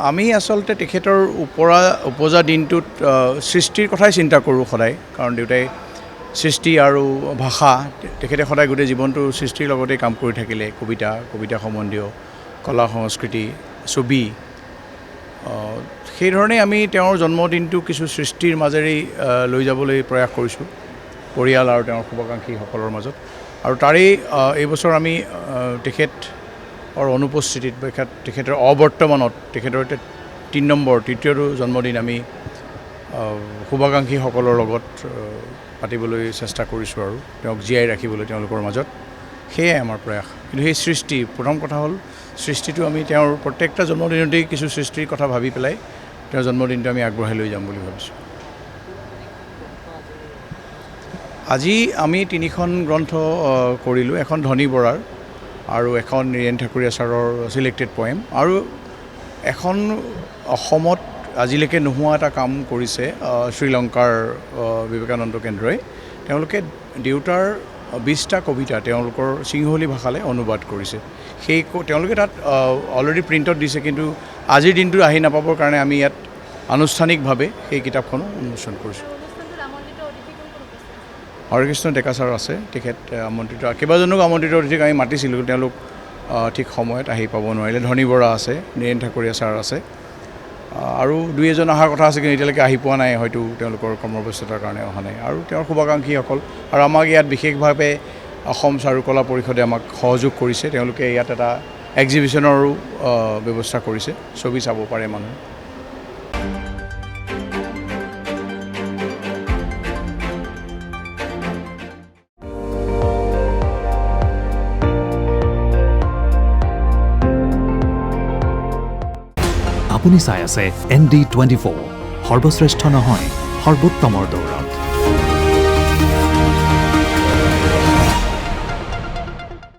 আমি আচলতে তেখেতৰ উপজা দিনটোত সৃষ্টিৰ কথাই চিন্তা কৰোঁ সদায়, কাৰণ দেউতাই সৃষ্টি আৰু ভাষা তেখেতে সদায় গোটেই জীৱনটো সৃষ্টিৰ লগতে কাম কৰি থাকিলে। কবিতা সম্বন্ধীয় কলা সংস্কৃতি ছবি, সেইধৰণে আমি তেওঁৰ জন্মদিনটো কিছু সৃষ্টিৰ মাজেৰেই লৈ যাবলৈ প্ৰয়াস কৰিছোঁ পৰিয়াল আৰু তেওঁৰ শুভাকাংক্ষীসকলৰ মাজত। আৰু তাৰেই এইবছৰ আমি তেখেতৰ অনুপস্থিতিত তেখেতৰ অবৰ্তমানত তেখেতৰ তৃতীয়টো জন্মদিন আমি শুভাকাংক্ষীসকলৰ লগত পাতিবলৈ চেষ্টা কৰিছোঁ আৰু তেওঁক জীয়াই ৰাখিবলৈ তেওঁলোকৰ মাজত। সেয়াই আমাৰ প্ৰয়াস। কিন্তু সেই সৃষ্টি, প্ৰথম কথা হ'ল সৃষ্টিটো আমি তেওঁৰ প্ৰত্যেকটা জন্মদিনতেই কিছু সৃষ্টিৰ কথা ভাবি পেলাই তেওঁৰ জন্মদিনটো আমি আগবঢ়াই লৈ যাম বুলি ভাবিছোঁ। আজি আমি 3খন গ্ৰন্থ কৰিলোঁ, এখন ধনী বৰাৰ আৰু এখন নীৰেণ ঠাকুৰীয়া ছাৰৰ ছিলেক্টেড পয়েম, আৰু এখন অসমত আজিলৈকে নোহোৱা এটা কাম কৰিছে শ্ৰীলংকাৰ বিবেকানন্দ কেন্দ্ৰই। তেওঁলোকে দেউতাৰ 20টা কবিতা তেওঁলোকৰ সিংহলী ভাষালৈ অনুবাদ কৰিছে। তেওঁলোকে তাত অলৰেডি প্ৰিণ্টত দিছে, কিন্তু আজিৰ দিনটো আহি নাপাবৰ কাৰণে আমি ইয়াত আনুষ্ঠানিকভাৱে সেই কিতাপখনো উন্মোচন কৰিছোঁ। হৰেকৃষ্ণ ডেকা ছাৰ আছে, তেখেত আমন্ত্ৰিত। কেইবাজনক আমন্ত্ৰিত অতিথিক আমি মাতিছিলোঁ, তেওঁলোক ঠিক সময়ত আহি পাব নোৱাৰিলে। ধনী বৰা আছে, নীৰেণ ঠাকুৰীয়া ছাৰ আছে, আৰু 2-এজন অহাৰ কথা আছে, কিন্তু এতিয়ালৈকে আহি পোৱা নাই, হয়তো তেওঁলোকৰ কৰ্মব্যস্ততাৰ কাৰণে অহা নাই। আৰু তেওঁৰ শুভাকাংক্ষীসকল, আৰু আমাক ইয়াত বিশেষভাৱে অসম চাৰুকলা পৰিষদে আমাক সহযোগ কৰিছে। তেওঁলোকে ইয়াত এটা এক্সিবিশ্যনৰো ব্যৱস্থা কৰিছে, ছবি চাব পাৰে মানুহে। আপুনি চাই আছে ND24, সৰ্বশ্ৰেষ্ঠ নহয় সৰ্বোত্তমৰ দৌৰ।